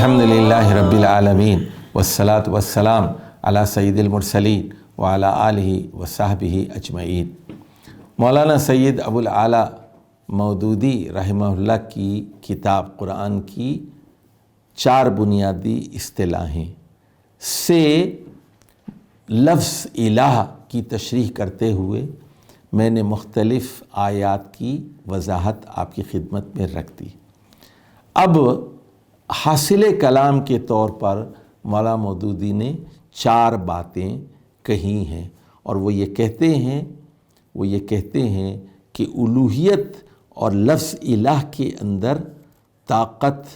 الحمدللہ رب العالمین والصلاة والسلام علی سید المرسلین وعلی آلہ وصحبہ اجمعین۔ مولانا سید ابو الاعلیٰ مودودی رحمہ اللہ کی کتاب قرآن کی 4 بنیادی اصطلاحیں سے لفظ الہ کی تشریح کرتے ہوئے میں نے مختلف آیات کی وضاحت آپ کی خدمت میں رکھ دی۔ اب حاصل کلام کے طور پر مولانا مودودی نے 4 باتیں کہی ہیں، اور وہ یہ کہتے ہیں کہ الوہیت اور لفظ الہ کے اندر طاقت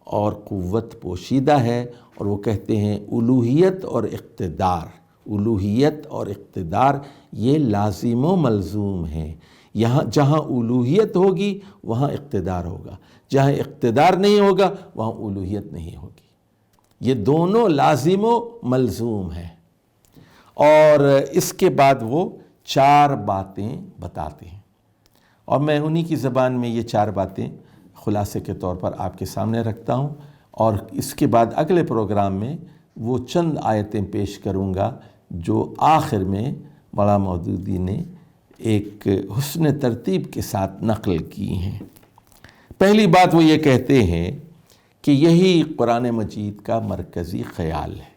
اور قوت پوشیدہ ہے، اور وہ کہتے ہیں الوہیت اور اقتدار یہ لازم و ملزوم ہیں۔ یہاں جہاں الوہیت ہوگی وہاں اقتدار ہوگا، جہاں اقتدار نہیں ہوگا وہاں الوہیت نہیں ہوگی۔ یہ دونوں لازم و ملزوم ہیں۔ اور اس کے بعد وہ 4 باتیں بتاتے ہیں، اور میں انہی کی زبان میں یہ 4 باتیں خلاصے کے طور پر آپ کے سامنے رکھتا ہوں، اور اس کے بعد اگلے پروگرام میں وہ چند آیتیں پیش کروں گا جو آخر میں مولانا مودودی نے ایک حسن ترتیب کے ساتھ نقل کی ہیں۔ پہلی بات وہ یہ کہتے ہیں کہ یہی قرآن مجید کا مرکزی خیال ہے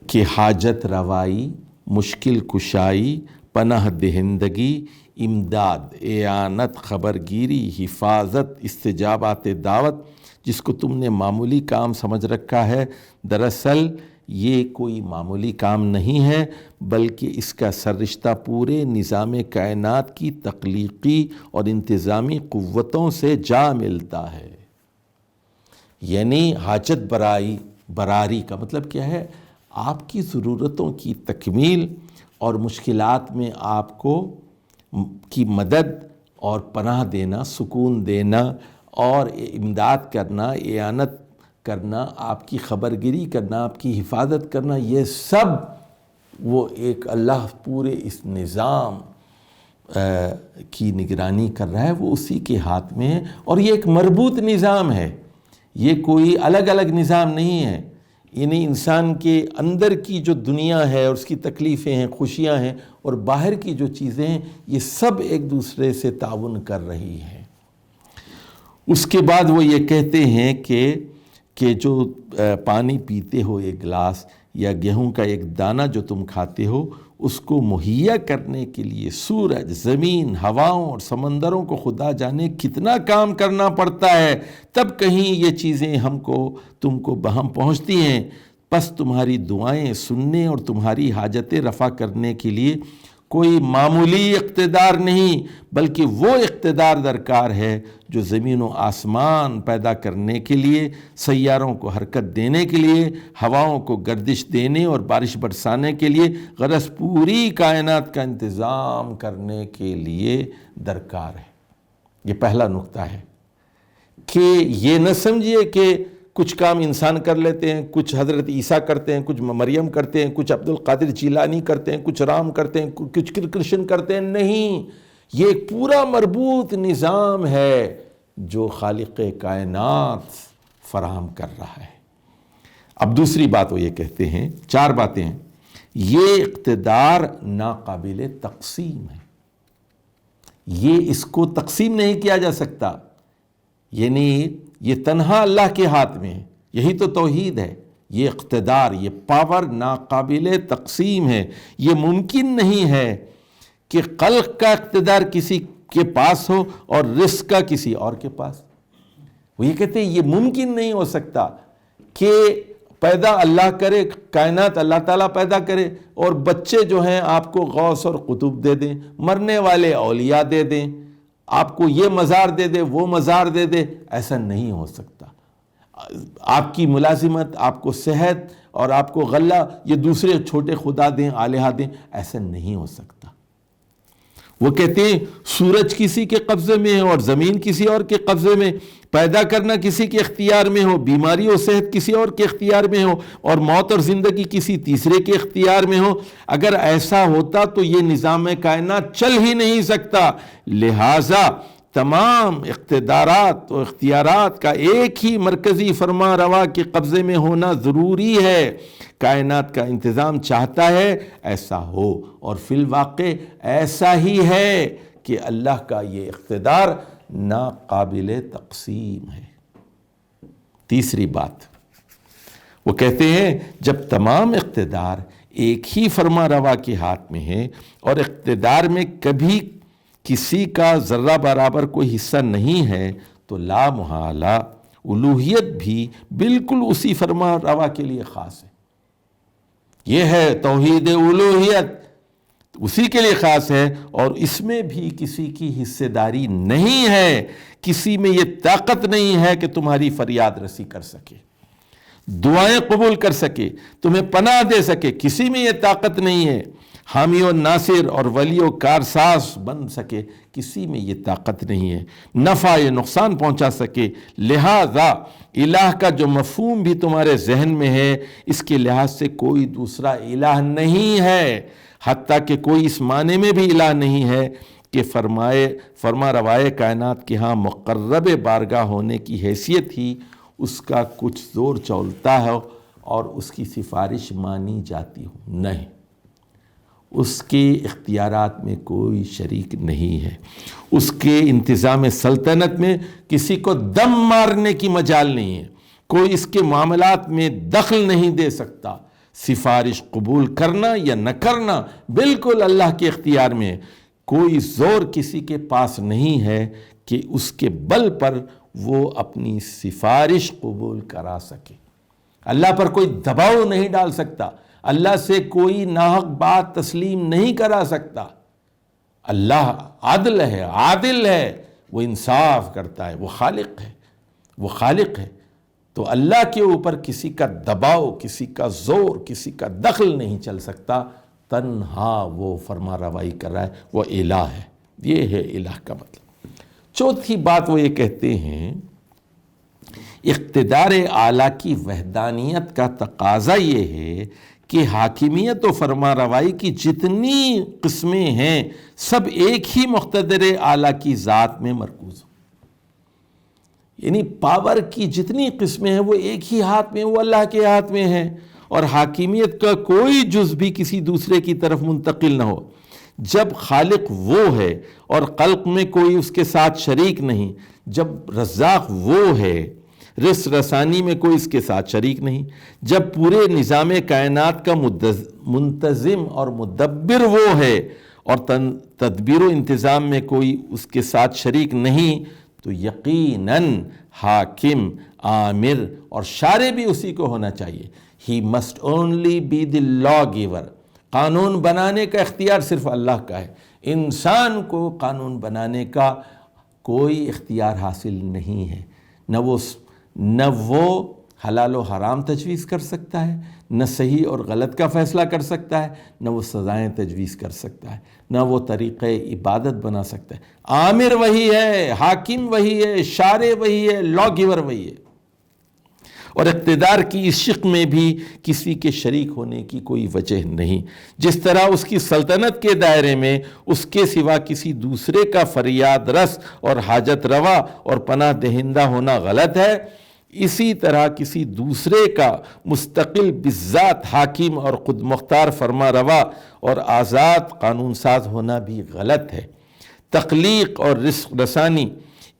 کہ حاجت روائی، مشکل کشائی، پناہ دہندگی، امداد، اعانت، خبرگیری، حفاظت، استجابات دعوت، جس کو تم نے معمولی کام سمجھ رکھا ہے، دراصل یہ کوئی معمولی کام نہیں ہے، بلکہ اس کا سررشتہ پورے نظام کائنات کی تخلیقی اور انتظامی قوتوں سے جا ملتا ہے۔ یعنی حاجت براری کا مطلب کیا ہے؟ آپ کی ضرورتوں کی تکمیل اور مشکلات میں آپ کو کی مدد اور پناہ دینا، سکون دینا اور امداد کرنا، اعانت کرنا، آپ کی خبرگیری کرنا، آپ کی حفاظت کرنا، یہ سب وہ ایک اللہ پورے اس نظام کی نگرانی کر رہا ہے، وہ اسی کے ہاتھ میں ہے، اور یہ ایک مربوط نظام ہے، یہ کوئی الگ الگ نظام نہیں ہے۔ یعنی انسان کے اندر کی جو دنیا ہے اور اس کی تکلیفیں ہیں، خوشیاں ہیں، اور باہر کی جو چیزیں ہیں، یہ سب ایک دوسرے سے تعاون کر رہی ہیں۔ اس کے بعد وہ یہ کہتے ہیں کہ جو پانی پیتے ہو ایک گلاس یا گیہوں کا ایک دانہ جو تم کھاتے ہو، اس کو مہیا کرنے کے لیے سورج، زمین، ہواؤں اور سمندروں کو خدا جانے کتنا کام کرنا پڑتا ہے، تب کہیں یہ چیزیں تم کو بہم پہنچتی ہیں۔ پس تمہاری دعائیں سننے اور تمہاری حاجتیں رفع کرنے کے لیے کوئی معمولی اقتدار نہیں، بلکہ وہ اقتدار درکار ہے جو زمین و آسمان پیدا کرنے کے لیے، سیاروں کو حرکت دینے کے لیے، ہواؤں کو گردش دینے اور بارش برسانے کے لیے، غرض پوری کائنات کا انتظام کرنے کے لیے درکار ہے۔ یہ پہلا نقطہ ہے کہ یہ نہ سمجھیے کہ کچھ کام انسان کر لیتے ہیں، کچھ حضرت عیسیٰ کرتے ہیں، کچھ مریم کرتے ہیں، کچھ عبدالقادر جیلانی کرتے ہیں، کچھ رام کرتے ہیں، کچھ کرشن کرتے ہیں، نہیں، یہ ایک پورا مربوط نظام ہے جو خالق کائنات فراہم کر رہا ہے۔ اب دوسری بات وہ یہ کہتے ہیں، 4 باتیں ہیں، یہ اقتدار ناقابل تقسیم ہے، یہ اس کو تقسیم نہیں کیا جا سکتا، یعنی یہ تنہا اللہ کے ہاتھ میں ہے، یہی تو توحید ہے۔ یہ اقتدار، یہ پاور ناقابل تقسیم ہے۔ یہ ممکن نہیں ہے کہ خلق کا اقتدار کسی کے پاس ہو اور رزق کا کسی اور کے پاس۔ وہ یہ کہتے ہیں یہ ممکن نہیں ہو سکتا کہ پیدا اللہ کرے، کائنات اللہ تعالیٰ پیدا کرے، اور بچے جو ہیں آپ کو غوث اور قطب دے دیں، مرنے والے اولیاء دے دیں، آپ کو یہ مزار دے دے، وہ مزار دے دے، ایسا نہیں ہو سکتا۔ آپ کی ملازمت، آپ کو صحت اور آپ کو غلہ یہ دوسرے چھوٹے خدا دیں، آلہہ دیں، ایسا نہیں ہو سکتا۔ وہ کہتے ہیں سورج کسی کے قبضے میں ہے اور زمین کسی اور کے قبضے میں، پیدا کرنا کسی کے اختیار میں ہو، بیماری و صحت کسی اور کے اختیار میں ہو، اور موت اور زندگی کسی تیسرے کے اختیار میں ہو۔ اگر ایسا ہوتا تو یہ نظام کائنات چل ہی نہیں سکتا۔ لہٰذا تمام اقتدارات و اختیارات کا ایک ہی مرکزی فرما روا کے قبضے میں ہونا ضروری ہے۔ کائنات کا انتظام چاہتا ہے ایسا ہو، اور فی الواقع ایسا ہی ہے کہ اللہ کا یہ اقتدار ناقابل تقسیم ہے۔ تیسری بات وہ کہتے ہیں جب تمام اقتدار ایک ہی فرما روا کے ہاتھ میں ہے اور اقتدار میں کبھی کسی کا ذرہ برابر کوئی حصہ نہیں ہے تو لا محالہ الوہیت بھی بالکل اسی فرما روا کے لیے خاص ہے۔ یہ ہے توحید الوہیت، اسی کے لیے خاص ہے، اور اس میں بھی کسی کی حصہ داری نہیں ہے، کسی میں یہ طاقت نہیں ہے کہ تمہاری فریاد رسی کر سکے، دعائیں قبول کر سکے، تمہیں پناہ دے سکے، کسی میں یہ طاقت نہیں ہے، حامی و ناصر اور ولی و کارساز بن سکے، کسی میں یہ طاقت نہیں ہے، نفع یا نقصان پہنچا سکے۔ لہذا الہ کا جو مفہوم بھی تمہارے ذہن میں ہے، اس کے لحاظ سے کوئی دوسرا الہ نہیں ہے، حتیٰ کہ کوئی اس معنی میں بھی الہ نہیں ہے کہ فرما روائے کائنات کے ہاں مقرب بارگاہ ہونے کی حیثیت ہی اس کا کچھ زور چلتا ہے اور اس کی سفارش مانی جاتی ہو، نہیں، اس کے اختیارات میں کوئی شریک نہیں ہے، اس کے انتظام سلطنت میں کسی کو دم مارنے کی مجال نہیں ہے، کوئی اس کے معاملات میں دخل نہیں دے سکتا، سفارش قبول کرنا یا نہ کرنا بالکل اللہ کے اختیار میں ہے، کوئی زور کسی کے پاس نہیں ہے کہ اس کے بل پر وہ اپنی سفارش قبول کرا سکے، اللہ پر کوئی دباؤ نہیں ڈال سکتا، اللہ سے کوئی ناحق بات تسلیم نہیں کرا سکتا۔ اللہ عدل ہے، عادل ہے، وہ انصاف کرتا ہے، وہ خالق ہے، تو اللہ کے اوپر کسی کا دباؤ، کسی کا زور، کسی کا دخل نہیں چل سکتا، تنہا وہ فرما روائی کر رہا ہے، وہ الہ ہے۔ یہ ہے الہ کا مطلب۔ چوتھی بات وہ یہ کہتے ہیں اقتدار اعلیٰ کی وحدانیت کا تقاضا یہ ہے کہ حاکمیت و فرما روائی کی جتنی قسمیں ہیں سب ایک ہی مقتدر اعلیٰ کی ذات میں مرکوز ہوں، یعنی پاور کی جتنی قسمیں ہیں وہ ایک ہی ہاتھ میں، وہ اللہ کے ہاتھ میں ہیں، اور حاکمیت کا کوئی جز بھی کسی دوسرے کی طرف منتقل نہ ہو۔ جب خالق وہ ہے اور خلق میں کوئی اس کے ساتھ شریک نہیں، جب رزاق وہ ہے، رزق رسانی میں کوئی اس کے ساتھ شریک نہیں، جب پورے نظام کائنات کا منتظم اور مدبر وہ ہے اور تدبیر و انتظام میں کوئی اس کے ساتھ شریک نہیں، تو یقیناً حاکم، آمر اور شارع بھی اسی کو ہونا چاہیے۔ He must only be the lawgiver۔ قانون بنانے کا اختیار صرف اللہ کا ہے، انسان کو قانون بنانے کا کوئی اختیار حاصل نہیں ہے، نہ وہ حلال و حرام تجویز کر سکتا ہے، نہ صحیح اور غلط کا فیصلہ کر سکتا ہے، نہ وہ سزائیں تجویز کر سکتا ہے، نہ وہ طریقہ عبادت بنا سکتا ہے۔ آمر وہی ہے، حاکم وہی ہے، شارع وہی ہے، لا گیور وہی ہے، اور اقتدار کی اس شق میں بھی کسی کے شریک ہونے کی کوئی وجہ نہیں۔ جس طرح اس کی سلطنت کے دائرے میں اس کے سوا کسی دوسرے کا فریاد رس اور حاجت روا اور پناہ دہندہ ہونا غلط ہے، اسی طرح کسی دوسرے کا مستقل بذات حاکم اور خود مختار فرما روا اور آزاد قانون ساز ہونا بھی غلط ہے۔ تخلیق اور رزق رسانی،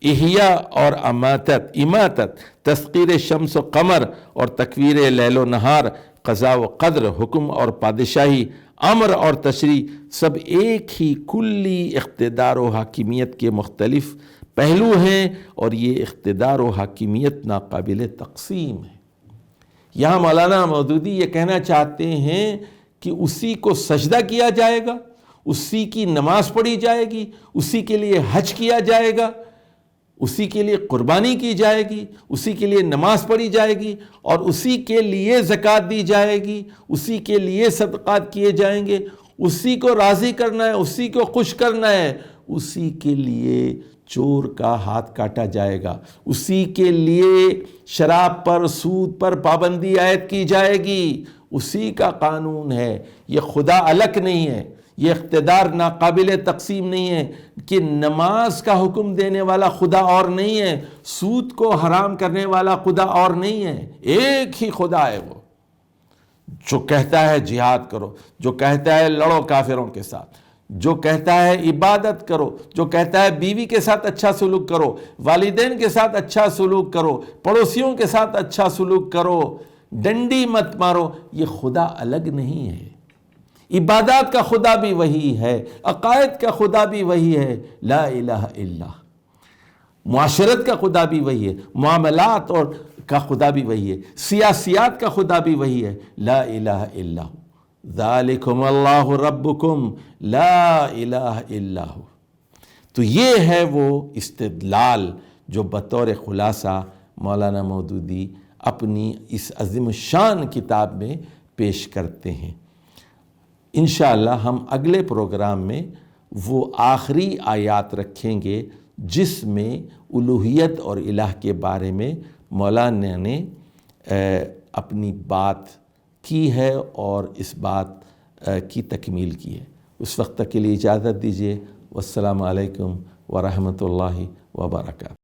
احیاء اور اماتت، تسخیر شمس و قمر اور تکویر لیل و نہار، قضاء و قدر، حکم اور پادشاہی، امر اور تشریع، سب ایک ہی کلی اقتدار و حاکمیت کے مختلف پہلو ہیں، اور یہ اقتدار و حاکمیت ناقابل تقسیم ہے۔ یہاں مولانا مودودی یہ کہنا چاہتے ہیں کہ اسی کو سجدہ کیا جائے گا، اسی کی نماز پڑھی جائے گی، اسی کے لیے حج کیا جائے گا، اسی کے لیے قربانی کی جائے گی، اسی کے لیے نماز پڑھی جائے گی، اور اسی کے لیے زکوٰۃ دی جائے گی، اسی کے لیے صدقات کیے جائیں گے، اسی کو راضی کرنا ہے، اسی کو خوش کرنا ہے، اسی کے لیے چور کا ہاتھ کاٹا جائے گا، اسی کے لیے شراب پر، سود پر پابندی عائد کی جائے گی، اسی کا قانون ہے۔ یہ خدا الگ نہیں ہے، یہ اقتدار ناقابل تقسیم نہیں ہے کہ نماز کا حکم دینے والا خدا اور نہیں ہے، سود کو حرام کرنے والا خدا اور نہیں ہے، ایک ہی خدا ہے وہ، جو کہتا ہے جہاد کرو، جو کہتا ہے لڑو کافروں کے ساتھ، جو کہتا ہے عبادت کرو، جو کہتا ہے بیوی کے ساتھ اچھا سلوک کرو، والدین کے ساتھ اچھا سلوک کرو، پڑوسیوں کے ساتھ اچھا سلوک کرو، ڈنڈی مت مارو، یہ خدا الگ نہیں ہے۔ عبادات کا خدا بھی وہی ہے، عقائد کا خدا بھی وہی ہے، لا الہ الا۔ معاشرت کا خدا بھی وہی ہے، معاملات اور کا خدا بھی وہی ہے، سیاسیات کا خدا بھی وہی ہے، لا الہ الا ہو۔ ذالکم اللہ ربکم لا الہ الا ہو۔ تو یہ ہے وہ استدلال جو بطور خلاصہ مولانا مودودی اپنی اس عظیم الشان کتاب میں پیش کرتے ہیں۔ انشاءاللہ ہم اگلے پروگرام میں وہ آخری آیات رکھیں گے جس میں الوہیت اور الہ کے بارے میں مولانا نے اپنی بات کی ہے اور اس بات کی تکمیل کی ہے۔ اس وقت تک کے لیے اجازت دیجیے۔ والسلام علیکم ورحمۃ اللہ وبرکاتہ۔